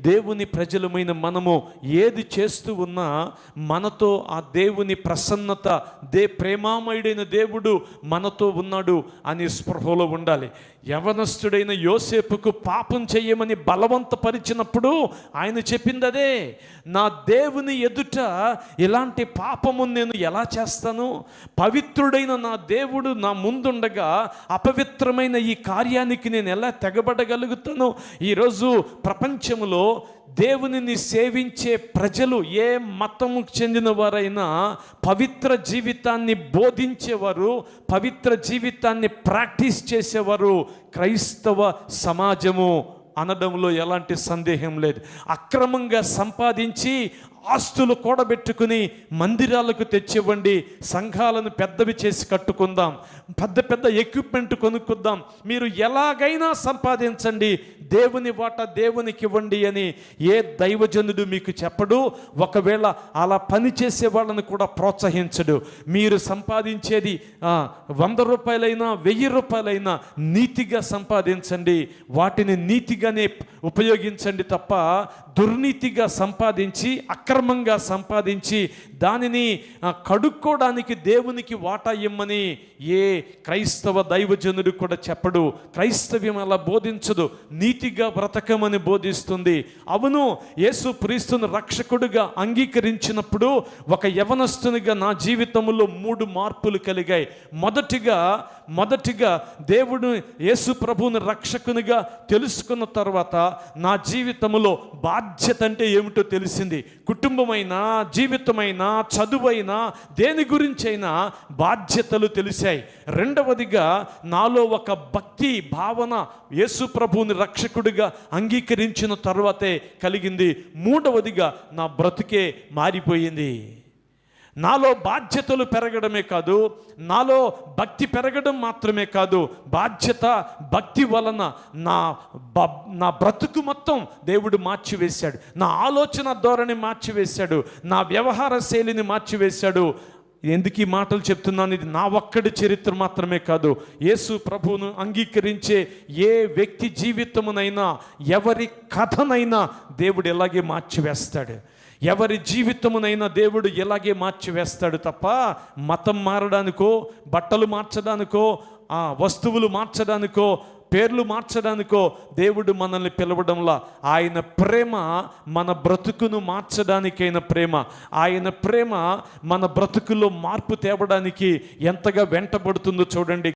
దేవుని ప్రజలమైన మనము ఏది చేస్తూ ఉన్నా మనతో ఆ దేవుని ప్రసన్నత, ప్రేమామయుడైన దేవుడు మనతో ఉన్నాడు అని స్పృహలో ఉండాలి. యవనస్తుడైన యోసేపుకు పాపం చెయ్యమని బలవంతపరిచినప్పుడు ఆయన చెప్పింది అదే, నా దేవుని ఎదుట ఇలాంటి పాపము నేను ఎలా చేస్తాను? పవిత్రుడైన నా దేవుడు నా ముందుండగా అపవిత్రమైన ఈ కార్యానికి నేను ఎలా తెగబడగలుగుతాను? ఈరోజు ప్రపంచంలో దేవునిని సేవించే ప్రజలు, ఏ మతముకు చెందిన వారైనా పవిత్ర జీవితాన్ని బోధించేవారు, పవిత్ర జీవితాన్ని ప్రాక్టీస్ చేసేవారు క్రైస్తవ సమాజము అనడంలో ఎలాంటి సందేహం లేదు. అక్రమంగా సంపాదించి ఆస్తులు కూడబెట్టుకుని మందిరాలకు తెచ్చివ్వండి, సంఘాలను పెద్దవి చేసి కట్టుకుందాం, పెద్ద పెద్ద ఎక్విప్మెంట్ కొనుక్కుందాం, మీరు ఎలాగైనా సంపాదించండి, దేవుని వాటా దేవునికి ఇవ్వండి అని ఏ దైవజనుడు మీకు చెప్పడు. ఒకవేళ అలా పని చేసే వాళ్ళని కూడా ప్రోత్సహించడు. మీరు సంపాదించేది 100 రూపాయలైనా 1000 రూపాయలైనా నీతిగా సంపాదించండి, వాటిని నీతిగానే ఉపయోగించండి తప్ప దుర్నీతిగా సంపాదించి, అక్రమంగా సంపాదించి దానిని కడుక్కోవడానికి దేవునికి వాటా ఇమ్మని ఏ క్రైస్తవ దైవజనుడు కూడా చెప్పడు. క్రైస్తవ్యం అలా బోధించదు, నీతిగా బ్రతకమని బోధిస్తుంది. అవును, యేసు క్రీస్తును రక్షకుడుగా అంగీకరించినప్పుడు ఒక యవనస్తునిగా నా జీవితంలో 3 మార్పులు కలిగాయి. మొదటిగా దేవుడు యేసు ప్రభువుని రక్షకునిగా తెలుసుకున్న తర్వాత నా జీవితంలో బాధ్యత అంటే ఏమిటో తెలిసింది. కుటుంబమైనా, జీవితమైనా, చదువైనా, దేని గురించైనా బాధ్యతలు తెలిసాయి. రెండవదిగా నాలో ఒక భక్తి భావన యేసు ప్రభువుని రక్షకుడిగా అంగీకరించిన తర్వాతే కలిగింది. మూడవదిగా నా బ్రతుకే మారిపోయింది. నాలో బాధ్యతలు పెరగడమే కాదు, నాలో భక్తి పెరగడం మాత్రమే కాదు, బాధ్యత భక్తి వలన నా బ్రతుకు మొత్తం దేవుడు మార్చివేశాడు. నా ఆలోచన ధోరణి మార్చివేశాడు, నా వ్యవహార శైలిని మార్చివేశాడు. ఎందుకు ఈ మాటలు చెప్తున్నాను? ఇది నా ఒక్కడి చరిత్ర మాత్రమే కాదు, యేసు ప్రభువును అంగీకరించే ఏ వ్యక్తి జీవితమునైనా, ఎవరి కథనైనా దేవుడు ఎలాగే మార్చివేస్తాడు. ఎవరి జీవితమునైనా దేవుడు ఎలాగే మార్చివేస్తాడు తప్ప మతం మారడానికో, బట్టలు మార్చడానికో, వస్తువులు మార్చడానికో, పేర్లు మార్చడానికో దేవుడు మనల్ని పిలవడంలా. ఆయన ప్రేమ మన బ్రతుకును మార్చడానికైన ప్రేమ. ఆయన ప్రేమ మన బ్రతుకులో మార్పు తేవడానికి ఎంతగా వెంటబడుతుందో చూడండి.